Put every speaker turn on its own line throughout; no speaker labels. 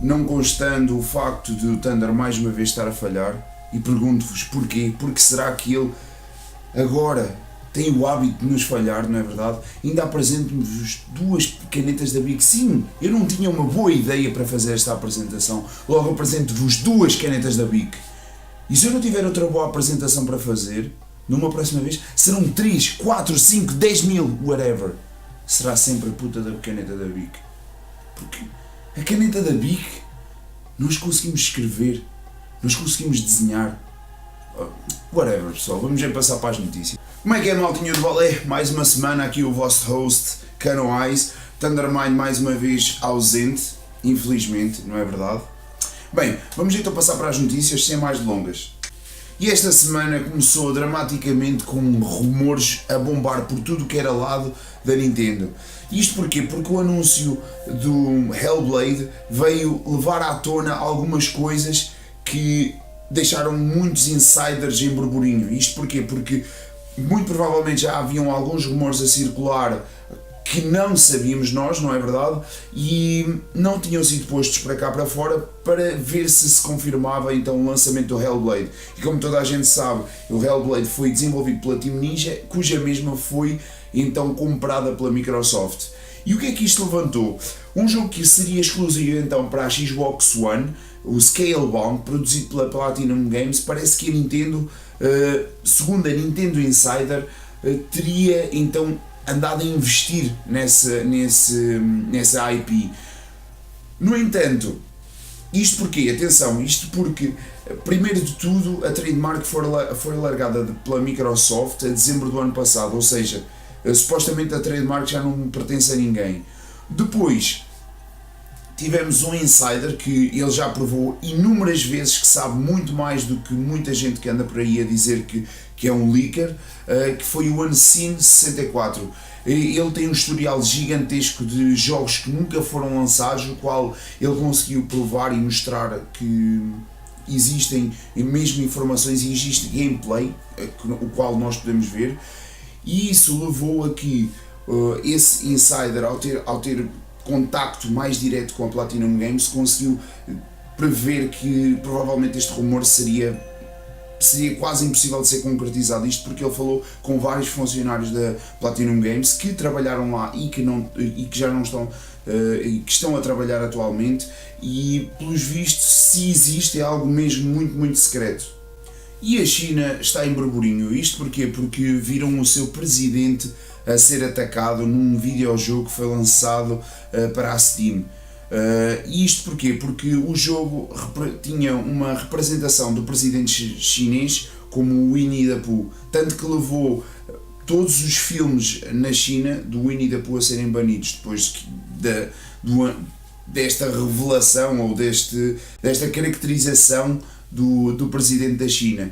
não constando o facto de o Thunder mais uma vez estar a falhar, e pergunto-vos porquê, porque será que ele agora tem o hábito de nos falhar, não é verdade? Ainda apresento-vos duas canetas da Bic. Sim, eu não tinha uma boa ideia para fazer esta apresentação, logo apresento-vos duas canetas da Bic. E se eu não tiver outra boa apresentação para fazer, numa próxima vez, serão 3, 4, 5, 10 mil, whatever. Será sempre a puta da caneta da Bic. Porque a caneta da Bic, nós conseguimos escrever, nós conseguimos desenhar. Whatever, pessoal, vamos já passar para as notícias. Como é que é, maltinha de balé? Mais uma semana aqui o vosso host, Cano Eyes. Thundermind mais uma vez ausente, infelizmente, não é verdade? Bem, vamos então passar para as notícias sem mais delongas. E esta semana começou dramaticamente com rumores a bombar por tudo o que era lado da Nintendo. Isto porquê? Porque o anúncio do Hellblade veio levar à tona algumas coisas que deixaram muitos insiders em burburinho. Isto porquê? Porque muito provavelmente já haviam alguns rumores a circular que não sabíamos nós, não é verdade? E não tinham sido postos para cá para fora para ver se confirmava então o lançamento do Hellblade. E como toda a gente sabe, o Hellblade foi desenvolvido pela Team Ninja, cuja mesma foi então comprada pela Microsoft. E o que é que isto levantou? Um jogo que seria exclusivo então para a Xbox One, o Scalebound, produzido pela Platinum Games. Parece que a Nintendo, segundo a Nintendo Insider, teria então andado a investir nessa IP. No entanto, isto porquê? Atenção, isto porque, primeiro de tudo, a trademark foi largada pela Microsoft a dezembro do ano passado, ou seja, supostamente a trademark já não pertence a ninguém. Depois, tivemos um insider que ele já provou inúmeras vezes que sabe muito mais do que muita gente que anda por aí a dizer que é um leaker, que foi o Unseen64. Ele tem um historial gigantesco de jogos que nunca foram lançados, o qual ele conseguiu provar e mostrar que existem mesmo informações e existe gameplay, o qual nós podemos ver, e isso levou a que esse insider, ao ter contacto mais direto com a Platinum Games, conseguiu prever que provavelmente este rumor seria quase impossível de ser concretizado. Isto porque ele falou com vários funcionários da Platinum Games que trabalharam lá e que já não estão e que estão a trabalhar atualmente, e pelos vistos, se existe, é algo mesmo muito secreto. E a China está em burburinho. Isto porquê? Porque viram o seu presidente a ser atacado num videojogo que foi lançado para a Steam. Isto porquê? Porque o jogo tinha uma representação do presidente chinês como o Winnie the Pooh, tanto que levou todos os filmes na China do Winnie the Pooh a serem banidos depois desta revelação ou desta caracterização do presidente da China.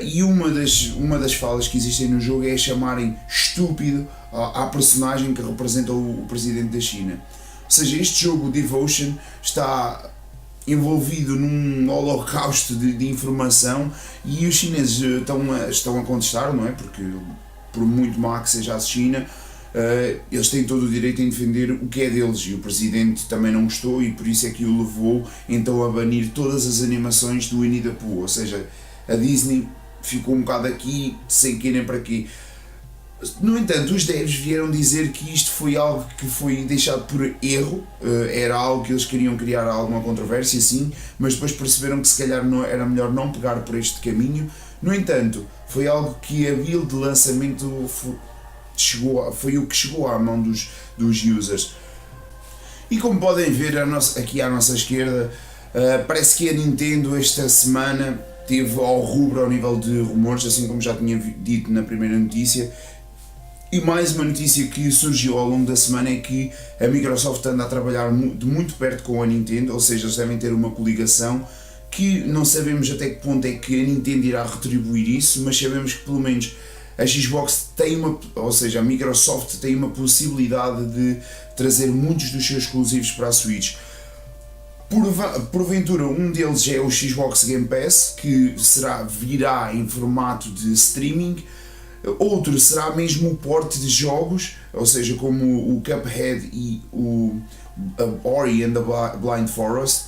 E uma das falas que existem no jogo é chamarem estúpido à personagem que representa o presidente da China. Ou seja, este jogo, Devotion, está envolvido num holocausto de informação, e os chineses estão a contestar, não é? Porque, por muito má que seja a China, eles têm todo o direito em defender o que é deles, e o presidente também não gostou, e por isso é que o levou então a banir todas as animações do Winnie the Pooh. Ou seja, a Disney ficou um bocado aqui sem querer nem para quê. No entanto, os devs vieram dizer que isto foi algo que foi deixado por erro, era algo que eles queriam criar alguma controvérsia, sim, mas depois perceberam que se calhar era melhor não pegar por este caminho. No entanto, foi algo que a build de lançamento foi o que chegou à mão dos users. E como podem ver aqui à nossa esquerda, parece que a Nintendo esta semana teve ao rubro ao nível de rumores, assim como já tinha dito na primeira notícia. E mais uma notícia que surgiu ao longo da semana é que a Microsoft anda a trabalhar de muito perto com a Nintendo, ou seja, eles devem ter uma coligação que não sabemos até que ponto é que a Nintendo irá retribuir isso, mas sabemos que pelo menos a Xbox ou seja, a Microsoft tem uma possibilidade de trazer muitos dos seus exclusivos para a Switch. Porventura, um deles é o Xbox Game Pass, que virá em formato de streaming. Outro será mesmo o porte de jogos, ou seja, como o Cuphead e o Ori and the Blind Forest.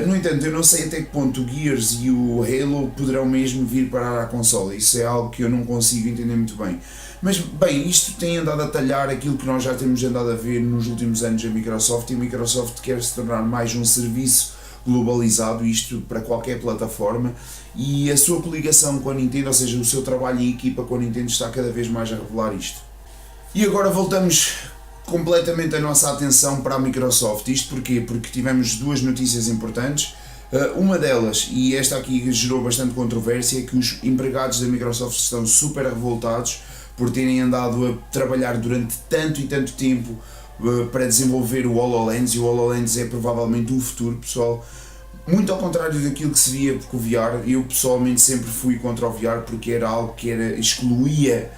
No entanto, eu não sei até que ponto o Gears e o Halo poderão mesmo vir parar à consola. Isso é algo que eu não consigo entender muito bem. Mas, bem, isto tem andado a talhar aquilo que nós já temos andado a ver nos últimos anos da Microsoft, e a Microsoft quer se tornar mais um serviço globalizado, isto para qualquer plataforma, e a sua coligação com a Nintendo, ou seja, o seu trabalho em equipa com a Nintendo, está cada vez mais a revelar isto. E agora voltamos completamente a nossa atenção para a Microsoft. Isto porquê? Porque tivemos duas notícias importantes. Uma delas, e esta aqui gerou bastante controvérsia, é que os empregados da Microsoft estão super revoltados por terem andado a trabalhar durante tanto e tanto tempo para desenvolver o HoloLens, e o HoloLens é provavelmente o futuro, pessoal. Muito ao contrário daquilo que se via com o VR, eu pessoalmente sempre fui contra o VR porque era algo que excluía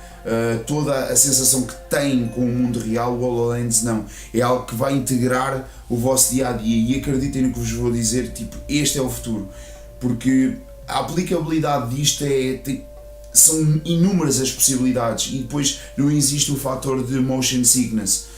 toda a sensação que tem com o mundo real. O HoloLens não, é algo que vai integrar o vosso dia a dia, e acreditem no que vos vou dizer, tipo, este é o futuro, porque a aplicabilidade disto são inúmeras as possibilidades, e depois não existe o fator de motion sickness.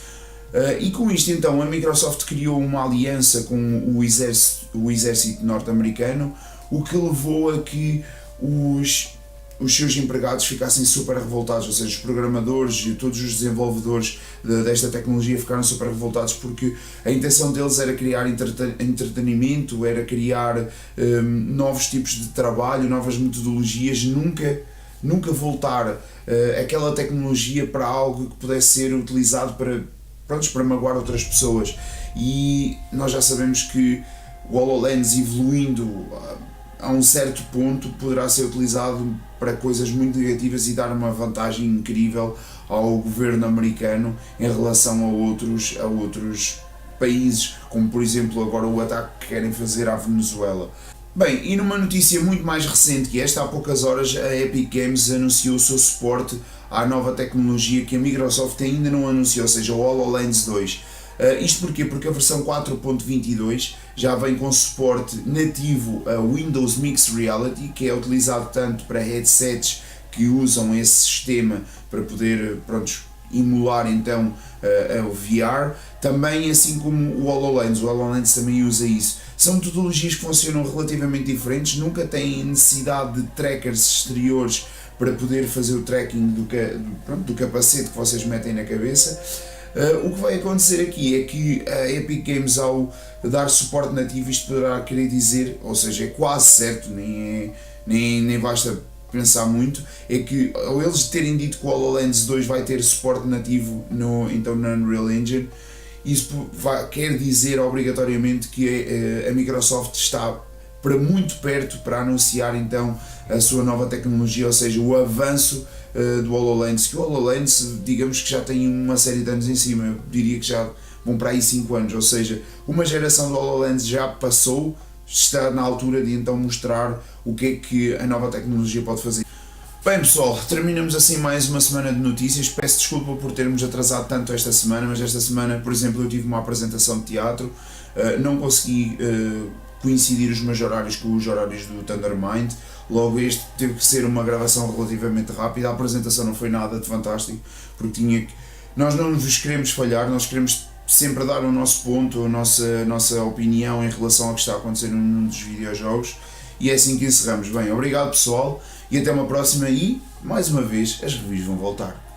E com isto então a Microsoft criou uma aliança com o exército norte-americano, o que levou a que os seus empregados ficassem super revoltados, ou seja, os programadores e todos os desenvolvedores desta tecnologia ficaram super revoltados, porque a intenção deles era criar entretenimento, era criar novos tipos de trabalho, novas metodologias, nunca voltar aquela tecnologia para algo que pudesse ser utilizado para magoar outras pessoas. E nós já sabemos que o HoloLens, evoluindo a um certo ponto, poderá ser utilizado para coisas muito negativas e dar uma vantagem incrível ao governo americano em relação a outros países, como por exemplo agora o ataque que querem fazer à Venezuela. Bem, e numa notícia muito mais recente que esta, há poucas horas a Epic Games anunciou o seu suporte à nova tecnologia que a Microsoft ainda não anunciou, ou seja, o HoloLens 2. Isto porquê? Porque a versão 4.22 já vem com suporte nativo a Windows Mixed Reality, que é utilizado tanto para headsets que usam esse sistema para poder, emular então o VR, também assim como o HoloLens também usa isso. São metodologias que funcionam relativamente diferentes, nunca têm necessidade de trackers exteriores para poder fazer o tracking do capacete que vocês metem na cabeça. O que vai acontecer aqui é que a Epic Games, ao dar suporte nativo, isto poderá querer dizer, ou seja, é quase certo, nem basta pensar muito, é que ao eles terem dito que o HoloLens 2 vai ter suporte nativo então na Unreal Engine, isso quer dizer obrigatoriamente que a Microsoft está para muito perto para anunciar então a sua nova tecnologia, ou seja, o avanço do HoloLens, que o HoloLens, digamos que já tem uma série de anos em cima, eu diria que já vão para aí 5 anos, ou seja, uma geração do HoloLens já passou, está na altura de então mostrar o que é que a nova tecnologia pode fazer. Bem pessoal, terminamos assim mais uma semana de notícias. Peço desculpa por termos atrasado tanto esta semana, mas esta semana, por exemplo, eu tive uma apresentação de teatro, não consegui coincidir os meus horários com os horários do Thundermind, logo este teve que ser uma gravação relativamente rápida. A apresentação não foi nada de fantástico, porque nós não vos queremos falhar, nós queremos sempre dar o nosso ponto, a nossa opinião em relação ao que está a acontecer no mundo dos videojogos, e é assim que encerramos. Bem, obrigado pessoal, e até uma próxima, e mais uma vez as reviews vão voltar.